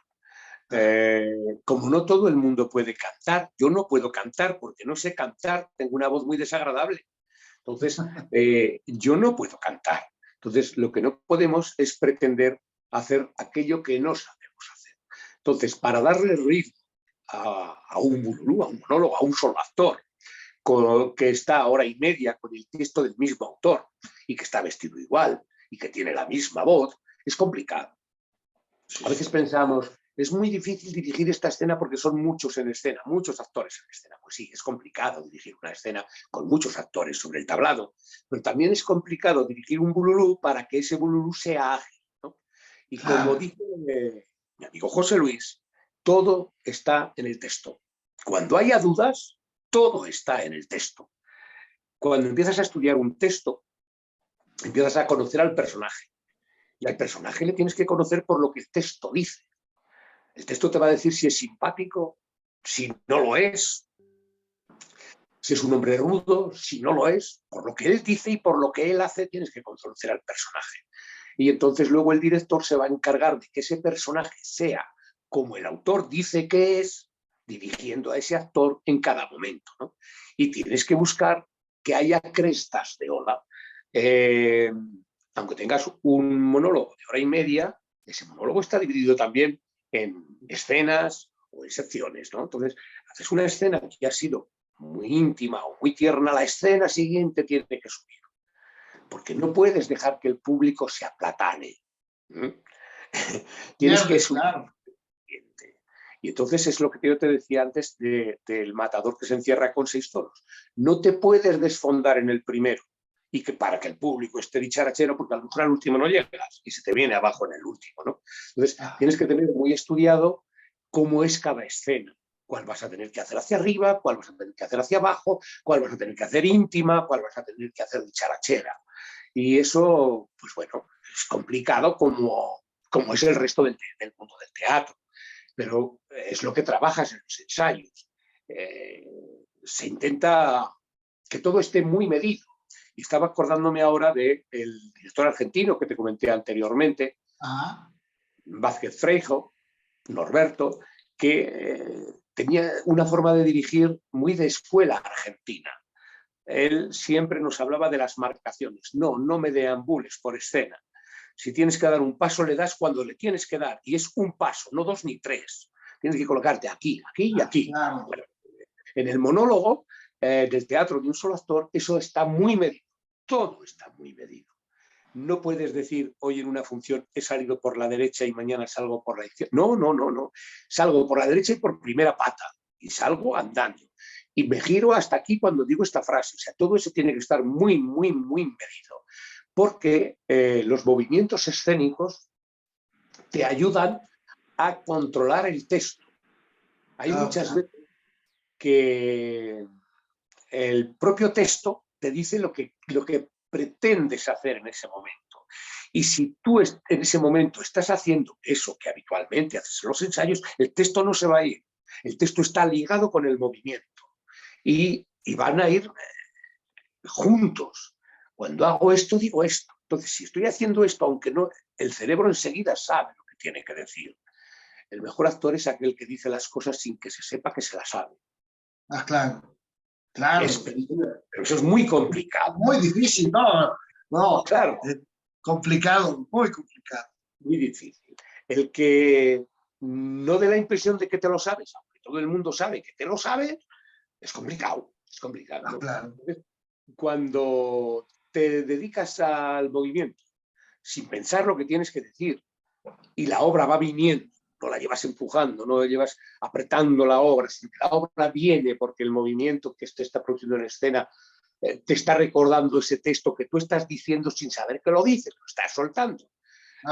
Como no todo el mundo puede cantar, yo no puedo cantar porque no sé cantar, tengo una voz muy desagradable. Entonces, yo no puedo cantar. Entonces, lo que no podemos es pretender hacer aquello que no sabemos hacer. Entonces, para darle ritmo a un bululú, a un monólogo, a un solo actor, que está hora y media con el texto del mismo autor y que está vestido igual y que tiene la misma voz, es complicado. A veces pensamos, es muy difícil dirigir esta escena porque son muchos en escena, muchos actores en escena. Pues sí, es complicado dirigir una escena con muchos actores sobre el tablado, pero también es complicado dirigir un bululú para que ese bululú sea ágil, ¿no? Y como dice mi amigo José Luis, todo está en el texto. Cuando haya dudas, todo está en el texto. Cuando empiezas a estudiar un texto, empiezas a conocer al personaje. Y al personaje le tienes que conocer por lo que el texto dice. El texto te va a decir si es simpático, si no lo es, si es un hombre rudo, si no lo es. Por lo que él dice y por lo que él hace tienes que conocer al personaje. Y entonces luego el director se va a encargar de que ese personaje sea como el autor dice que es, dirigiendo a ese actor en cada momento, ¿no? Y tienes que buscar que haya crestas de ola. Aunque tengas un monólogo de hora y media, ese monólogo está dividido también en escenas o en secciones, ¿no? Entonces, haces una escena que ha sido muy íntima o muy tierna, la escena siguiente tiene que subir. Porque no puedes dejar que el público se aplatane. Tienes que subir. Claro. Y entonces es lo que yo te decía antes del matador que se encierra con 6 toros. No te puedes desfondar en el primero y que para que el público esté dicharachero, porque a lo mejor al último no llegas y se te viene abajo en el último, ¿no? Entonces tienes que tener muy estudiado cómo es cada escena, cuál vas a tener que hacer hacia arriba, cuál vas a tener que hacer hacia abajo, cuál vas a tener que hacer íntima, cuál vas a tener que hacer dicharachera. Y eso, pues bueno, es complicado como es el resto del mundo del teatro. Pero es lo que trabajas en los ensayos. Se intenta que todo esté muy medido. Y estaba acordándome ahora del director argentino que te comenté anteriormente, Vázquez Freijo, Norberto, que tenía una forma de dirigir muy de escuela argentina. Él siempre nos hablaba de las marcaciones. No, no me deambules por escena. Si tienes que dar un paso, le das cuando le tienes que dar. Y es un paso, no 2 ni 3. Tienes que colocarte aquí, aquí y aquí. Claro. Bueno, en el monólogo del teatro de un solo actor, eso está muy medido. Todo está muy medido. No puedes decir, hoy en una función he salido por la derecha y mañana salgo por la izquierda. No, no, no, no. Salgo por la derecha y por primera pata. Y salgo andando. Y me giro hasta aquí cuando digo esta frase. O sea, todo eso tiene que estar muy, muy, muy medido. Porque los movimientos escénicos te ayudan a controlar el texto. Hay muchas veces que el propio texto te dice lo que pretendes hacer en ese momento. Y si tú en ese momento estás haciendo eso que habitualmente haces en los ensayos, el texto no se va a ir. El texto está ligado con el movimiento. Y van a ir juntos. Cuando hago esto, digo esto. Entonces, si estoy haciendo esto, aunque no, el cerebro enseguida sabe lo que tiene que decir. El mejor actor es aquel que dice las cosas sin que se sepa que se las sabe. Ah, claro, claro. Pero eso es muy complicado. Muy difícil, ¿no? No, Claro. Complicado, muy complicado. Muy difícil. El que no dé la impresión de que te lo sabes, aunque todo el mundo sabe que te lo sabes, es complicado. Es complicado, Ah, ¿no? claro. Cuando te dedicas al movimiento sin pensar lo que tienes que decir y la obra va viniendo, no la llevas empujando, no la llevas apretando la obra, sino que la obra viene porque el movimiento que te está produciendo en escena te está recordando ese texto que tú estás diciendo sin saber que lo dices, lo estás soltando.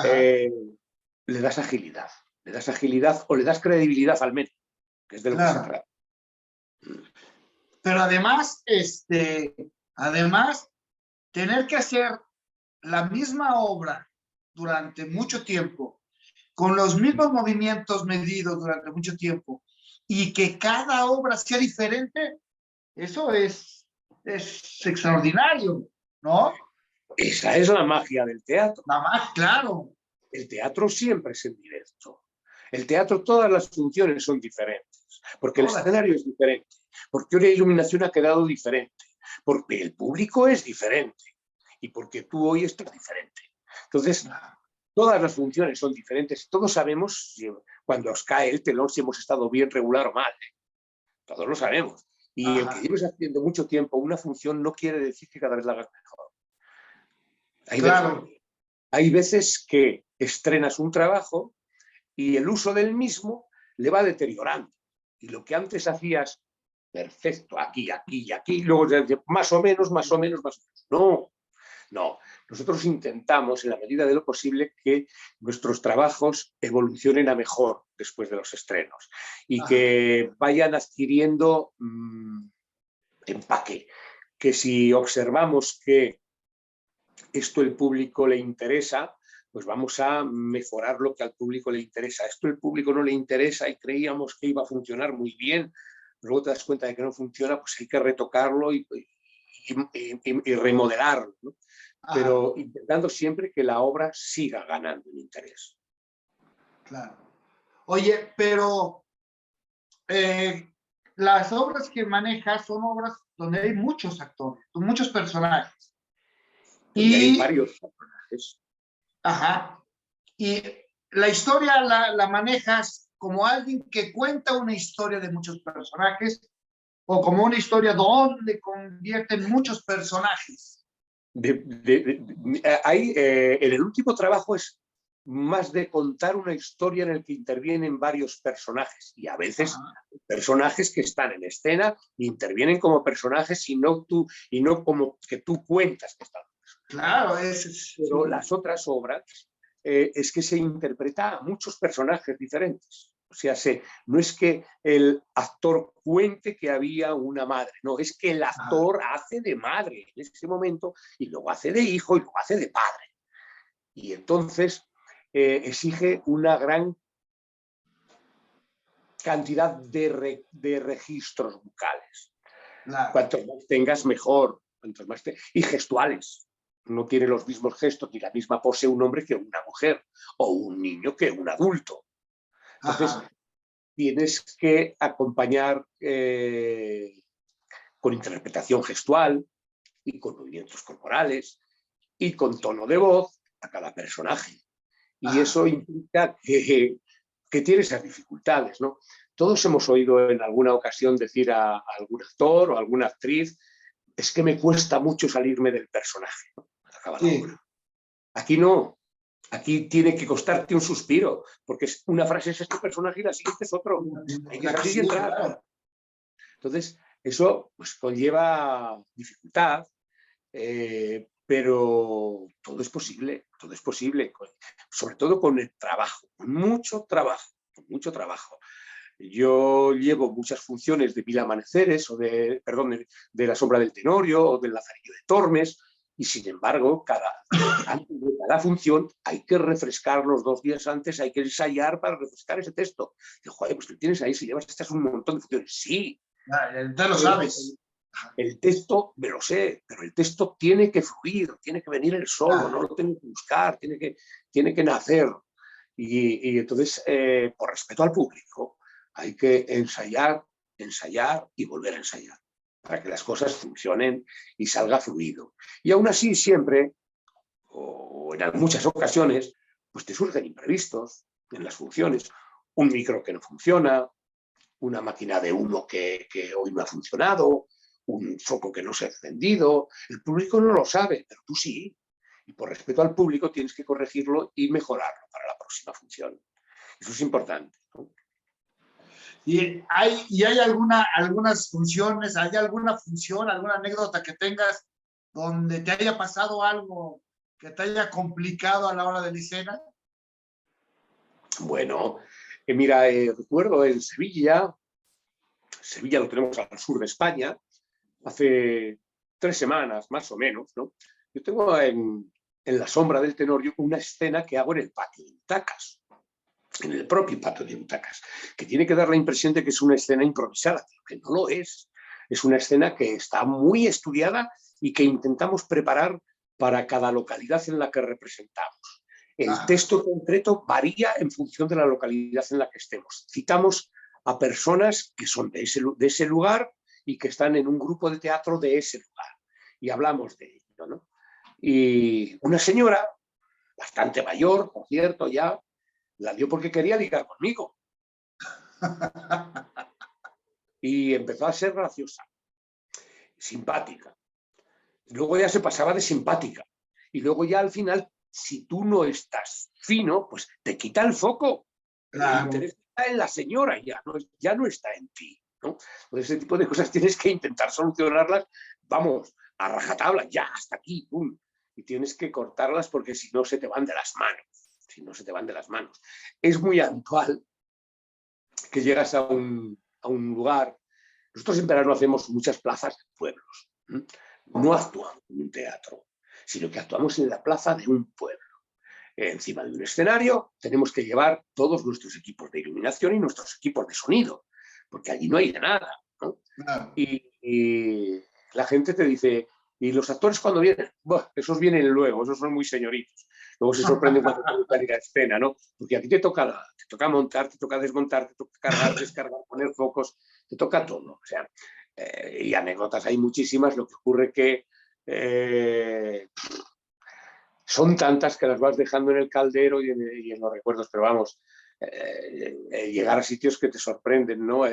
Le das agilidad o le das credibilidad al menos, que es de lo que se trata. Pero además, además, tener que hacer la misma obra durante mucho tiempo, con los mismos movimientos medidos durante mucho tiempo, y que cada obra sea diferente, eso es extraordinario, ¿no? Esa es la magia del teatro. Nada más, claro. El teatro siempre es en directo. El teatro, todas las funciones son diferentes, porque el escenario es diferente, porque una iluminación ha quedado diferente, porque el público es diferente y porque tú hoy estás diferente. Entonces, todas las funciones son diferentes. Todos sabemos cuando os cae el telón si hemos estado bien, regular o mal. Todos lo sabemos. Y el que lleves haciendo mucho tiempo una función no quiere decir que cada vez la hagas mejor. Hay veces que estrenas un trabajo y el uso del mismo le va deteriorando. Y lo que antes hacías, perfecto, aquí, aquí y aquí, luego más o menos, más o menos, más o menos. No, no. Nosotros intentamos, en la medida de lo posible, que nuestros trabajos evolucionen a mejor después de los estrenos y que vayan adquiriendo empaque. Que si observamos que esto el público le interesa, pues vamos a mejorar lo que al público le interesa. Esto el público no le interesa y creíamos que iba a funcionar muy bien, luego te das cuenta de que no funciona, pues hay que retocarlo y remodelarlo, ¿no? Pero intentando siempre que la obra siga ganando en interés. Claro. Oye, pero las obras que manejas son obras donde hay muchos actores, muchos personajes. Y hay varios personajes. Y la historia la manejas como alguien que cuenta una historia de muchos personajes o como una historia donde convierten muchos personajes. En el último trabajo es más de contar una historia en la que intervienen varios personajes y a veces personajes que están en escena intervienen como personajes y no como que tú cuentas que están. Claro, pero las otras obras es que se interpreta a muchos personajes diferentes. O sea, no es que el actor cuente que había una madre, no, es que el actor hace de madre en ese momento y luego hace de hijo y luego hace de padre. Y entonces exige una gran cantidad de registros vocales. Cuanto más tengas, mejor. Y gestuales. No tiene los mismos gestos ni la misma pose un hombre que una mujer, o un niño que un adulto. Entonces, tienes que acompañar con interpretación gestual y con movimientos corporales y con tono de voz a cada personaje. Y eso implica que tiene esas dificultades, ¿no? Todos hemos oído en alguna ocasión decir a algún actor o a alguna actriz, es que me cuesta mucho salirme del personaje, ¿no? Acaba la obra. Aquí no. Aquí tiene que costarte un suspiro, porque una frase es este personaje y la siguiente es otro. Hay que salir y entrar. Entonces, eso pues, conlleva dificultad, pero todo es posible, sobre todo con el trabajo, con mucho trabajo. Yo llevo muchas funciones de Mil Amaneceres, de La Sombra del Tenorio o del Lazarillo de Tormes, y sin embargo, antes de cada función hay que refrescarlos 2 días antes, hay que ensayar para refrescar ese texto. Y, joder, pues tú tienes ahí, si llevas un montón de funciones, sí. Ya lo sabes. El texto, me lo sé, pero el texto tiene que fluir, tiene que venir el solo, no lo tengo que buscar, tiene que nacer. Y entonces, por respeto al público, hay que ensayar, ensayar y volver a ensayar para que las cosas funcionen y salga fluido. Y aún así siempre, o en muchas ocasiones, pues te surgen imprevistos en las funciones. Un micro que no funciona, una máquina de humo que hoy no ha funcionado, un foco que no se ha encendido. El público no lo sabe, pero tú sí. Y por respeto al público tienes que corregirlo y mejorarlo para la próxima función. Eso es importante, ¿no? ¿Y hay algunas funciones, hay alguna función, alguna anécdota que tengas donde te haya pasado algo que te haya complicado a la hora de la escena? Bueno, mira, recuerdo en Sevilla lo tenemos al sur de España, hace 3 semanas más o menos, ¿no? Yo tengo en la sombra del Tenorio una escena que hago en el patio de butacas, en el propio patio de butacas, que tiene que dar la impresión de que es una escena improvisada, que no lo es. Es una escena que está muy estudiada y que intentamos preparar para cada localidad en la que representamos. El texto concreto varía en función de la localidad en la que estemos. Citamos a personas que son de ese lugar y que están en un grupo de teatro de ese lugar. Y hablamos de ello, ¿no? Y una señora, bastante mayor, por cierto, ya, la dio porque quería ligar conmigo. Y empezó a ser graciosa, simpática. Luego ya se pasaba de simpática. Y luego ya al final, si tú no estás fino, pues te quita el foco. Claro. El interés está en la señora, ya no está en ti, ¿no? Entonces, ese tipo de cosas tienes que intentar solucionarlas, vamos, a rajatabla, ya, hasta aquí, pum. Y tienes que cortarlas porque si no se te van de las manos. Si no se te van de las manos. Es muy habitual que llegas a un lugar. Nosotros en verano hacemos muchas plazas de pueblos. No actuamos en un teatro, sino que actuamos en la plaza de un pueblo. Encima de un escenario tenemos que llevar todos nuestros equipos de iluminación y nuestros equipos de sonido, porque allí no hay de nada, ¿no? Claro. Y la gente te dice, ¿y los actores cuando vienen? Bueno, esos vienen luego, esos son muy señoritos. Luego se sorprenden cuando te ir a escena, ¿no? Porque aquí te toca montar, te toca desmontar, te toca cargar, descargar, poner focos, te toca todo. O sea, y anécdotas hay muchísimas, lo que ocurre que son tantas que las vas dejando en el caldero y en los recuerdos, pero vamos, llegar a sitios que te sorprenden, ¿no?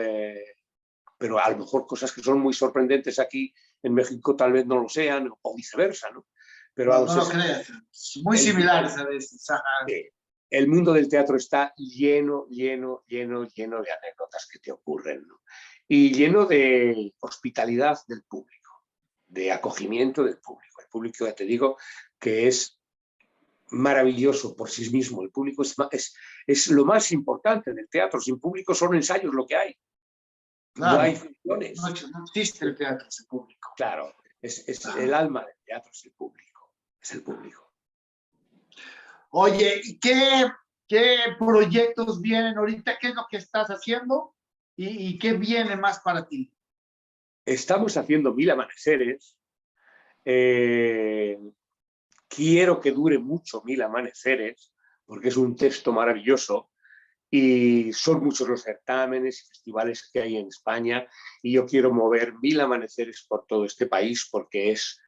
Pero a lo mejor cosas que son muy sorprendentes aquí en México tal vez no lo sean, o viceversa, ¿no? Pero no, no lo creas, muy similares a veces. El mundo del teatro está lleno de anécdotas que te ocurren, ¿no? Y lleno de hospitalidad del público, de acogimiento del público. El público, ya te digo, que es maravilloso por sí mismo. El público es lo más importante del teatro. Sin público son ensayos lo que hay. Claro, no hay funciones. No existe el teatro sin público. Claro, claro. El alma del teatro es el público. Es el público. Oye, ¿y qué proyectos vienen ahorita? ¿Qué es lo que estás haciendo? ¿Y qué viene más para ti? Estamos haciendo 1000 amaneceres. Quiero que dure mucho 1000 amaneceres, porque es un texto maravilloso. Y son muchos los certámenes y festivales que hay en España y yo quiero mover 1000 amaneceres por todo este país porque es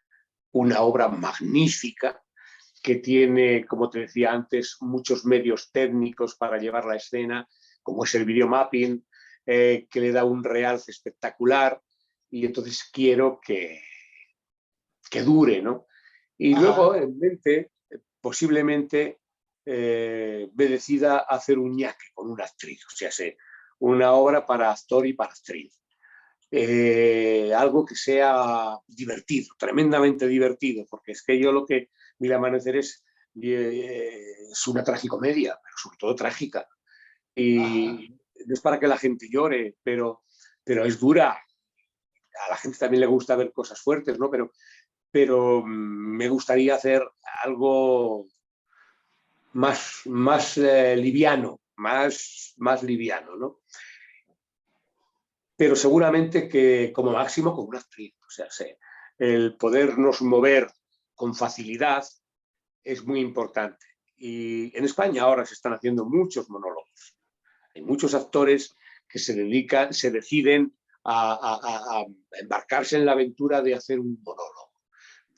una obra magnífica que tiene, como te decía antes, muchos medios técnicos para llevar la escena, como es el videomapping, que le da un realce espectacular y entonces quiero que dure, ¿no? Y luego, en mente, posiblemente me decida hacer un ñaque con una actriz, o sea, una obra para actor y para actriz. Algo que sea divertido, tremendamente divertido, porque es que yo lo que 1000 amaneceres es una tragicomedia, pero sobre todo trágica. Y no es para que la gente llore, pero es dura. A la gente también le gusta ver cosas fuertes, ¿no? Pero me gustaría hacer algo más liviano, más liviano, ¿no? Pero seguramente que como máximo con una actriz. O sea, el podernos mover con facilidad es muy importante. Y en España ahora se están haciendo muchos monólogos. Hay muchos actores que se deciden a embarcarse en la aventura de hacer un monólogo.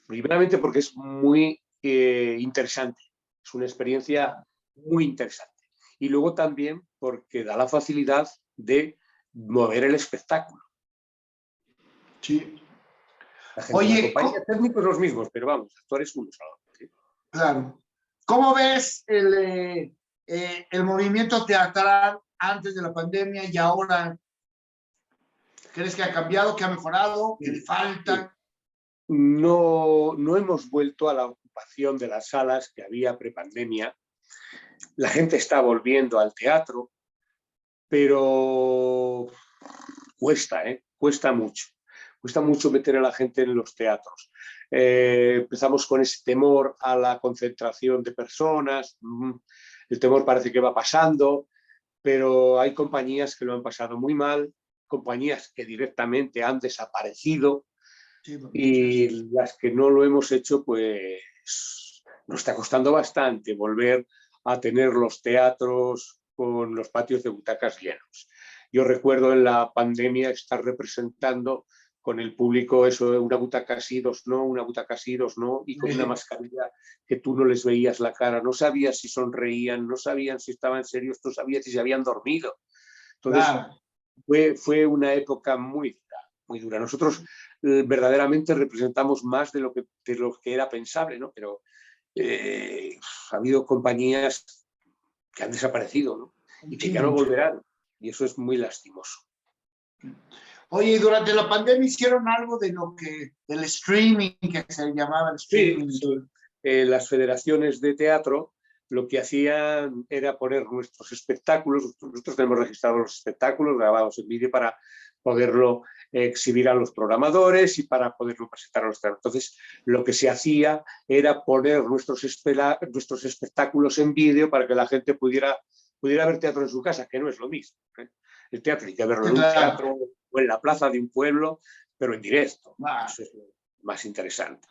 Primeramente porque es muy interesante, es una experiencia muy interesante. Y luego también porque da la facilidad de mover el espectáculo. Sí. La gente, Oye, la compañía, técnicos los mismos, pero vamos, actores unos a los otros. claro. ¿Cómo ves el movimiento teatral antes de la pandemia y ahora? ¿Crees que ha cambiado, que ha mejorado, que le falta? No hemos vuelto a la ocupación de las salas que había prepandemia. La gente está volviendo al teatro, pero cuesta, cuesta mucho. Cuesta mucho meter a la gente en los teatros. Empezamos con ese temor a la concentración de personas. El temor parece que va pasando, pero hay compañías que lo han pasado muy mal, compañías que directamente han desaparecido, Sí, y las que no lo hemos hecho, pues nos está costando bastante volver a tener los teatros con los patios de butacas llenos. Yo recuerdo en la pandemia estar representando con el público eso, una butaca sí, dos no, una butaca sí, dos no, y con una mascarilla que tú no les veías la cara, no sabías si sonreían, no sabían si estaban serios, no sabías si se habían dormido. Entonces, claro. fue una época muy dura, muy dura. Nosotros verdaderamente representamos más de lo que era pensable, ¿no? Pero ha habido compañías que han desaparecido, ¿no? Y que ya no volverán. Y eso es muy lastimoso. Oye, ¿y durante la pandemia hicieron algo del streaming, que se llamaba el streaming? Sí. Las federaciones de teatro lo que hacían era poner nuestros espectáculos. Nosotros tenemos registrados los espectáculos, grabados en vídeo para poderlo exhibir a los programadores y para poderlo presentar a los teatros. Entonces, lo que se hacía era poner nuestros espectáculos en vídeo para que la gente pudiera ver teatro en su casa, que no es lo mismo. El teatro hay que verlo en un teatro o en la plaza de un pueblo, pero en directo. Eso es lo más interesante.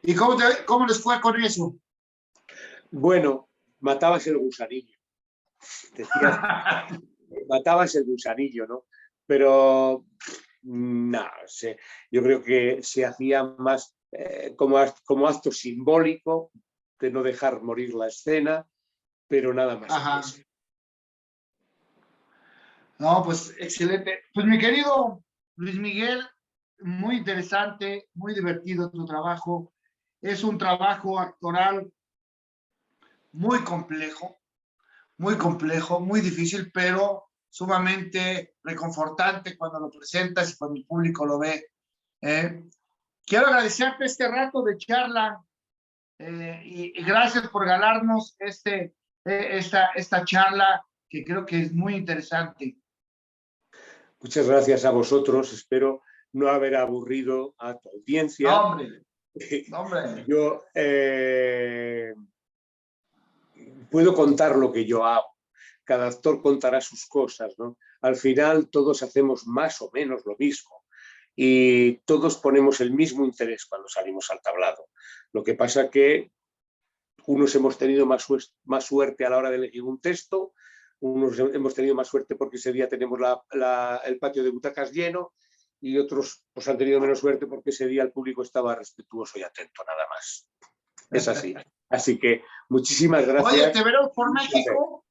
¿Y cómo les fue con eso? Bueno, matabas el gusanillo. Decías, matabas el gusanillo, ¿no? Pero nada, yo creo que se hacía más como acto simbólico de no dejar morir la escena, pero nada más. No, pues excelente. Pues mi querido Luis Miguel, muy interesante, muy divertido tu trabajo. Es un trabajo actoral muy complejo, muy difícil, pero sumamente reconfortante cuando lo presentas y cuando el público lo ve. Quiero agradecerte este rato de charla y gracias por ganarnos esta charla que creo que es muy interesante. Muchas gracias a vosotros. Espero no haber aburrido a tu audiencia. No, hombre. No, hombre. Yo puedo contar lo que yo hago. Cada actor contará sus cosas, ¿no? Al final todos hacemos más o menos lo mismo y todos ponemos el mismo interés cuando salimos al tablado. Lo que pasa que unos hemos tenido más suerte a la hora de elegir un texto, unos hemos tenido más suerte porque ese día tenemos el patio de butacas lleno, y otros pues, han tenido menos suerte porque ese día el público estaba respetuoso y atento, nada más. Es así. Así que muchísimas gracias. Oye, ¿te veremos por México?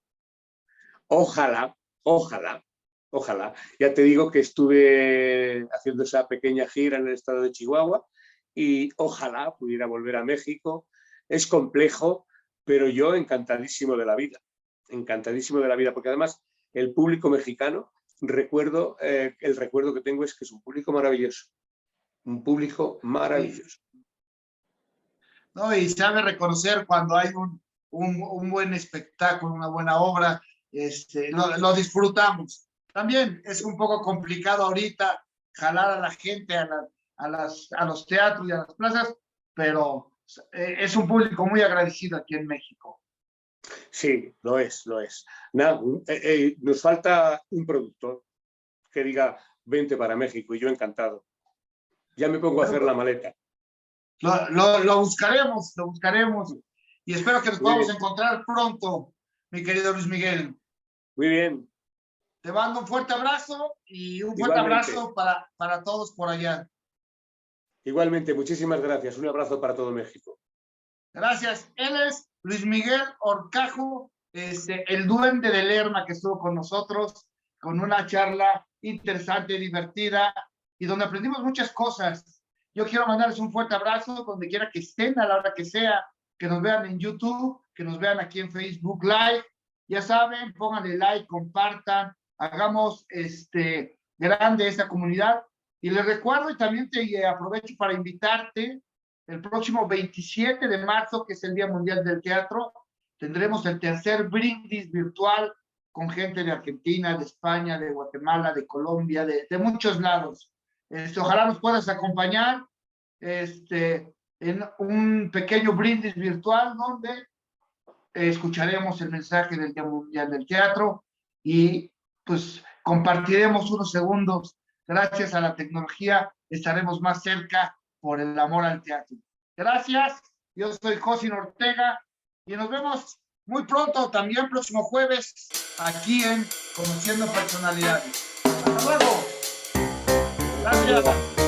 Ojalá, ojalá, ojalá. Ya te digo que estuve haciendo esa pequeña gira en el estado de Chihuahua y ojalá pudiera volver a México. Es complejo, pero yo encantadísimo de la vida. Encantadísimo de la vida, porque además el público mexicano, el recuerdo que tengo es que es un público maravilloso. Un público maravilloso. No, y sabe reconocer cuando hay un buen espectáculo, una buena obra, lo disfrutamos. También es un poco complicado ahorita jalar a la gente a los teatros y a las plazas, pero es un público muy agradecido aquí en México. Sí, lo es, lo es. Nos falta un productor que diga, vente para México, y yo encantado. Ya me pongo a hacer la maleta. Lo buscaremos, lo buscaremos. y espero que nos podamos encontrar pronto, mi querido Luis Miguel. Muy bien. Te mando un fuerte abrazo y un fuerte abrazo para todos por allá. Igualmente, muchísimas gracias. Un abrazo para todo México. Gracias. Él es Luis Miguel Horcajo, el duende de Lerma, que estuvo con nosotros con una charla interesante, divertida y donde aprendimos muchas cosas. Yo quiero mandarles un fuerte abrazo donde quiera que estén, a la hora que sea, que nos vean en YouTube, que nos vean aquí en Facebook Live. Ya saben, pónganle like, compartan, hagamos grande esta comunidad. Y les recuerdo y también te aprovecho para invitarte el próximo 27 de marzo, que es el Día Mundial del Teatro, tendremos el tercer brindis virtual con gente de Argentina, de España, de Guatemala, de Colombia, de muchos lados. Ojalá nos puedas acompañar en un pequeño brindis virtual donde escucharemos el mensaje del Día Mundial del Teatro y pues compartiremos unos segundos. Gracias a la tecnología estaremos más cerca por el amor al teatro. Gracias, yo soy José Ortega y nos vemos muy pronto, también próximo jueves, aquí en Conociendo Personalidades. Hasta luego. Gracias.